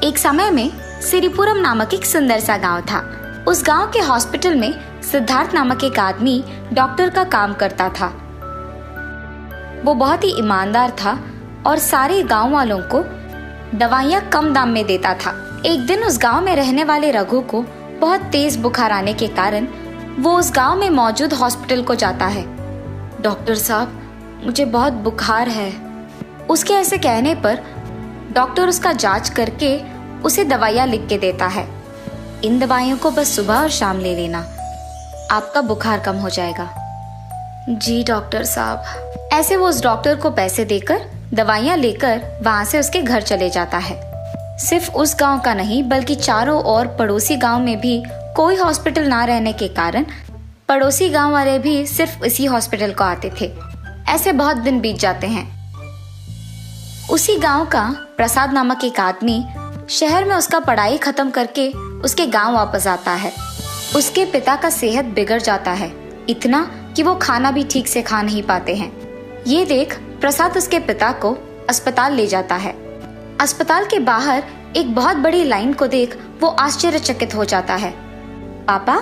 एक समय में सिरिपुरम नामक एक सुंदर सा गांव था। उस गांव के हॉस्पिटल में सिद्धार्थ नामक एक आदमी डॉक्टर का काम करता था। वो बहुत ही ईमानदार था और सारे गांव वालों को दवाइयाँ कम दाम में देता था। एक दिन उस गांव में रहने वाले रघु को बहुत तेज बुखार आने के कारण वो उस गांव में मौजूद हॉस्पिटल को जाता है। डॉक्टर साहब, मुझे बहुत बुखार है। उसके ऐसे कहने पर डॉक्टर उसका जांच करके उसे दवाइयाँ लिख के देता है। इन दवाइयों को बस सुबह और शाम ले लेना, आपका बुखार कम हो जाएगा। जी डॉक्टर साहब। ऐसे वो उस डॉक्टर को पैसे देकर दवाइयाँ लेकर वहाँ से उसके घर चले जाता है। सिर्फ उस गांव का नहीं बल्कि चारों ओर पड़ोसी गांव में भी कोई हॉस्पिटल ना रहने के कारण पड़ोसी गांव वाले भी सिर्फ इसी हॉस्पिटल को आते थे। ऐसे बहुत दिन बीत जाते हैं। उसी गांव का प्रसाद नामक एक आदमी शहर में उसका पढ़ाई खत्म करके उसके गांव वापस आता है। उसके पिता का सेहत बिगड़ जाता है, इतना कि वो खाना भी ठीक से खा नहीं पाते हैं। ये देख प्रसाद उसके पिता को अस्पताल ले जाता है। अस्पताल के बाहर एक बहुत बड़ी लाइन को देख वो आश्चर्यचकित हो जाता है। पापा,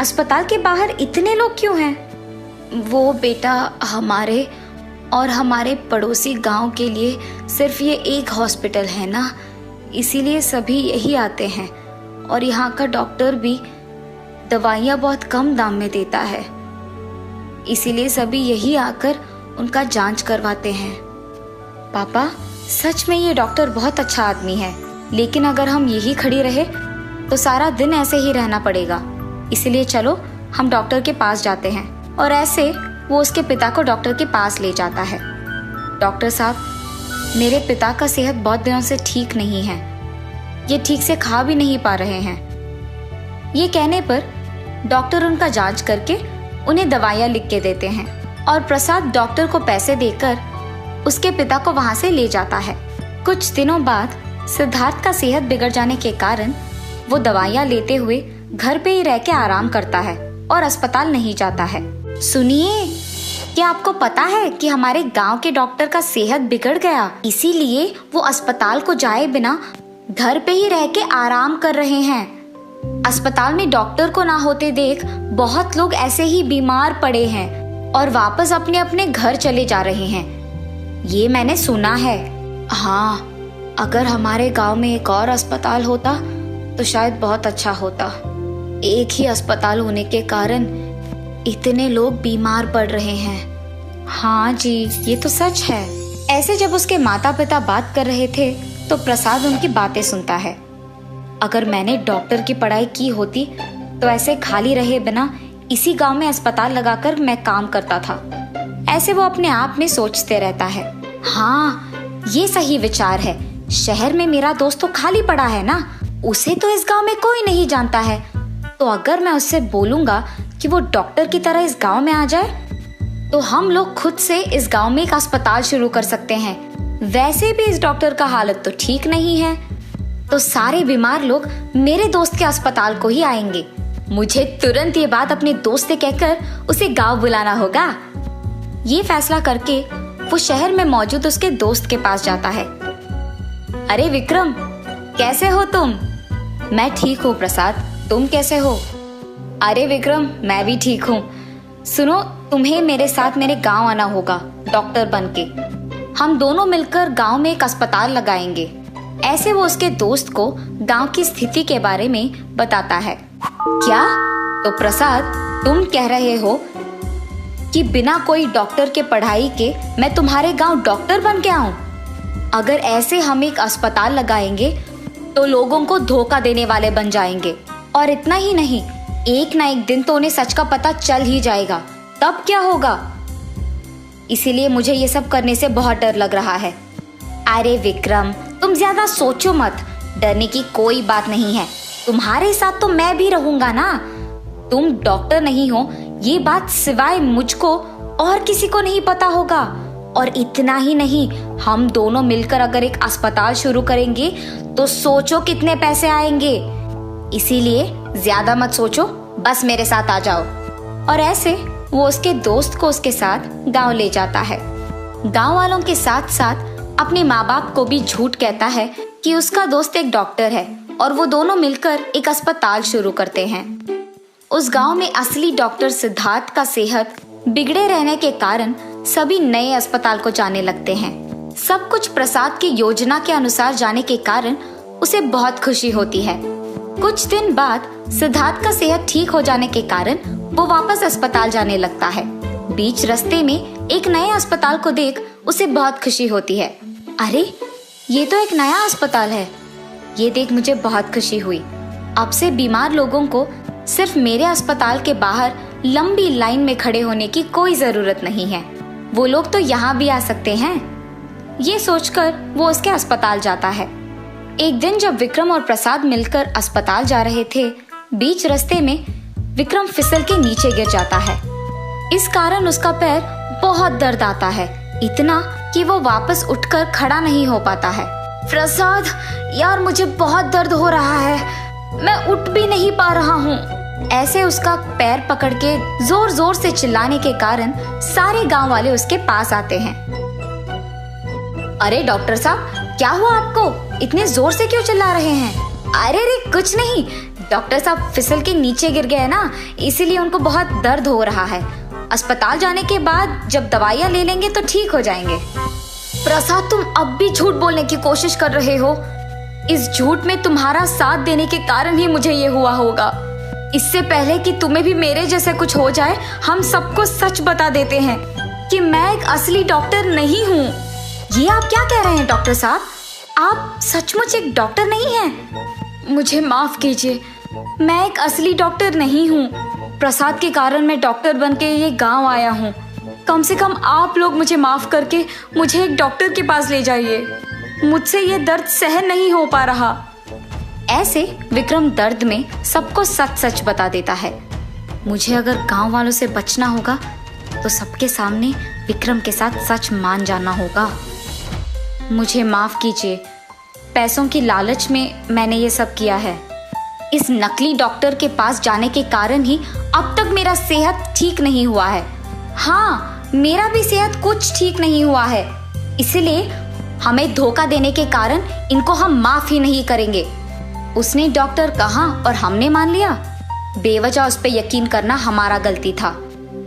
अस्पताल के बाहर इतने लोग क्यों हैं? वो बेटा, हमारे और हमारे पड़ोसी गांव के लिए सिर्फ ये एक हॉस्पिटल है ना, इसीलिए सभी यही आते हैं और यहाँ का डॉक्टर भी दवाइयाँ बहुत कम दाम में देता है, इसीलिए सभी यही आकर उनका जांच करवाते हैं। पापा, सच में ये डॉक्टर बहुत अच्छा आदमी है, लेकिन अगर हम यही खड़ी रहे तो सारा दिन ऐसे ही रहना पड़ेगा, इसलिए चलो हम डॉक्टर के पास जाते हैं। और ऐसे वो उसके पिता को डॉक्टर के पास ले जाता है। डॉक्टर साहब, मेरे पिता का सेहत बहुत दिनों से ठीक नहीं है, ये ठीक से खा भी नहीं पा रहे हैं। ये कहने पर डॉक्टर उनका जांच करके उन्हें दवाइयाँ लिख के देते हैं और प्रसाद डॉक्टर को पैसे देकर उसके पिता को वहां से ले जाता है। कुछ दिनों बाद सिद्धार्थ का सेहत बिगड़ जाने के कारण वो दवाइयाँ लेते हुए घर पे ही रह के आराम करता है और अस्पताल नहीं जाता है। सुनिए, क्या आपको पता है कि हमारे गांव के डॉक्टर का सेहत बिगड़ गया, इसीलिए वो अस्पताल को जाए बिना घर पे ही रह के आराम कर रहे हैं। अस्पताल में डॉक्टर को ना होते देख बहुत लोग ऐसे ही बीमार पड़े हैं और वापस अपने अपने घर चले जा रहे हैं, ये मैंने सुना है। हाँ, अगर हमारे गांव में एक और अस्पताल होता तो शायद बहुत अच्छा होता। एक ही अस्पताल होने के कारण इतने लोग बीमार पड़ रहे हैं। हाँ जी, ये तो सच है। ऐसे जब उसके माता पिता बात कर रहे थे तो प्रसाद उनकी बातें सुनता है। अगर मैंने डॉक्टर की पढ़ाई की होती तो ऐसे खाली रहे बिना इसी गांव में अस्पताल लगाकर मैं काम करता था, ऐसे वो अपने आप में सोचते रहता है। हाँ, ये सही विचार है। शहर में मेरा दोस्त तो खाली पड़ा है ना, उसे तो इस गांव में कोई नहीं जानता है, तो अगर मैं उससे बोलूंगा कि वो डॉक्टर की तरह इस गांव में आ जाए तो हम लोग खुद से इस गांव में एक अस्पताल शुरू कर सकते हैं। वैसे भी इस डॉक्टर का हालत तो ठीक नहीं है, तो सारे बीमार लोग मेरे दोस्त के अस्पताल को ही आएंगे। मुझे तुरंत ये बात अपने दोस्त से कहकर उसे गांव बुलाना होगा। ये फैसला करके वो शहर में मौजूद उसके दोस्त के पास जाता है। अरे विक्रम, कैसे हो तुम? मैं ठीक हूँ प्रसाद, तुम कैसे हो? अरे विक्रम, मैं भी ठीक हूँ। सुनो, तुम्हें मेरे साथ मेरे गांव आना होगा डॉक्टर बनके। हम दोनों मिलकर गांव में एक अस्पताल लगाएंगे। ऐसे वो उसके दोस्त को गांव की स्थिति के बारे में बताता है। क्या? तो प्रसाद, तुम कह रहे हो कि बिना कोई डॉक्टर के पढ़ाई के मैं तुम्हारे गांव डॉक्टर बन के आऊं? अगर ऐसे हम एक अस्पताल लगाएंगे तो लोगों को धोखा देने वाले बन जाएंगे, और इतना ही नहीं, एक ना एक दिन तो उन्हें सच का पता चल ही जाएगा, तब क्या होगा? इसीलिए मुझे ये सब करने से बहुत डर लग रहा है। अरे विक्रम, तुम ज्यादा सोचो मत, डरने की कोई बात नहीं है। तुम्हारे साथ तो मैं भी रहूंगा ना। तुम डॉक्टर नहीं हो ये बात सिवाय मुझको और किसी को नहीं पता होगा। और इतना ही नहीं, हम दोनों मिलकर अगर एक अस्पताल शुरू करेंगे तो सोचो कितने पैसे आएंगे। इसीलिए ज्यादा मत सोचो, बस मेरे साथ आ जाओ। और ऐसे वो उसके दोस्त को उसके साथ गांव ले जाता है। गांव वालों के साथ साथ अपने माँ बाप को भी झूठ कहता है कि उसका दोस्त एक डॉक्टर है और वो दोनों मिलकर एक अस्पताल शुरू करते हैं। उस गांव में असली डॉक्टर सिद्धार्थ का सेहत बिगड़े रहने के कारण सभी नए अस्पताल को जाने लगते हैं। सब कुछ प्रसाद की योजना के अनुसार जाने के कारण उसे बहुत खुशी होती है। कुछ दिन बाद सिद्धार्थ का सेहत ठीक हो जाने के कारण वो वापस अस्पताल जाने लगता है। बीच रास्ते में एक नए अस्पताल को देख उसे बहुत खुशी होती है। अरे, ये तो एक नया अस्पताल है। ये देख मुझे बहुत खुशी हुई। अब से बीमार लोगों को सिर्फ मेरे अस्पताल के बाहर लंबी लाइन में खड़े होने की कोई जरूरत नहीं है। वो लोग तो यहाँ भी आ सकते हैं। ये सोचकर वो उसके अस्पताल जाता है। एक दिन जब विक्रम और प्रसाद मिलकर अस्पताल जा रहे थे, बीच रास्ते में विक्रम फिसल के नीचे गिर जाता है। इस कारण उसका पैर बहुत दर्द आता है, इतना कि वो वापस उठकर खड़ा नहीं हो पाता है। प्रसाद, यार मुझे बहुत दर्द हो रहा है, मैं उठ भी नहीं पा रहा हूँ। ऐसे उसका पैर पकड़ के जोर जोर से चिल्लाने के कारण सारे गांव वाले उसके पास आते हैं। अरे डॉक्टर साहब, क्या हुआ आपको? इतने जोर से क्यों चिल्ला रहे हैं? अरे रे कुछ नहीं, डॉक्टर साहब फिसल के नीचे गिर गए ना, इसीलिए उनको बहुत दर्द हो रहा है। अस्पताल जाने के बाद जब दवाइयाँ ले लेंगे तो ठीक हो जाएंगे। प्रसाद, तुम अब भी झूठ बोलने की कोशिश कर रहे हो। इस झूठ में तुम्हारा साथ देने के कारण ही मुझे ये हुआ होगा। इससे पहले कि तुम्हें भी मेरे जैसे कुछ हो जाए, हम सबको सच बता देते हैं कि मैं एक असली डॉक्टर नहीं हूँ। ये आप क्या कह रहे हैं डॉक्टर साहब? आप सचमुच एक डॉक्टर नहीं हैं? मुझे माफ कीजिए, मैं एक असली डॉक्टर नहीं हूँ। प्रसाद के कारण मैं डॉक्टर बनके ये गांव आया हूँ। कम से कम आप लोग मुझे माफ करके मुझे एक डॉक्टर के पास ले जाइए। मुझसे ये दर्द सहन नहीं हो पा रहा। ऐसे विक्रम दर्द में सबको सच सच बता देता है। मुझे अगर गांव वालों से बचना होगा तो सबके सामने विक्रम के साथ सच मान जाना होगा। मुझे माफ कीजिए, पैसों की लालच में मैंने ये सब किया है। इस नकली डॉक्टर के पास जाने के कारण ही अब तक मेरा सेहत ठीक नहीं हुआ है। हाँ, मेरा भी सेहत कुछ ठीक नहीं हुआ है। इसलिए हमें धोखा देने के कारण इनको हम माफ ही नहीं करेंगे। उसने डॉक्टर कहा और हमने मान लिया। बेवजह उस पर यकीन करना हमारा गलती था।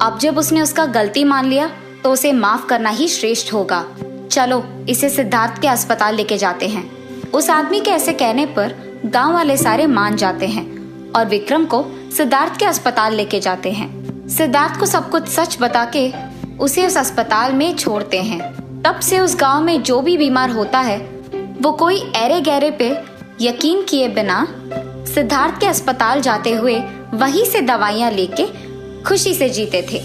अब जब उसने उसका गलती मान लिया तो उसे माफ करना ही श्रेष्ठ होगा। चलो इसे सिद्धार्थ के अस्पताल लेके जाते हैं। उस आदमी के ऐसे कहने पर गांव वाले सारे मान जाते हैं और विक्रम को सिद्धार्थ के अस्पताल लेके जाते हैं। सिद्धार्थ को सब कुछ सच बता के उसे उस अस्पताल में छोड़ते हैं। तब से उस गांव में जो भी बीमार होता है वो कोई ऐरे गहरे पे यकीन किए बिना सिद्धार्थ के अस्पताल जाते हुए वहीं से दवाइयाँ लेके खुशी से जीते थे।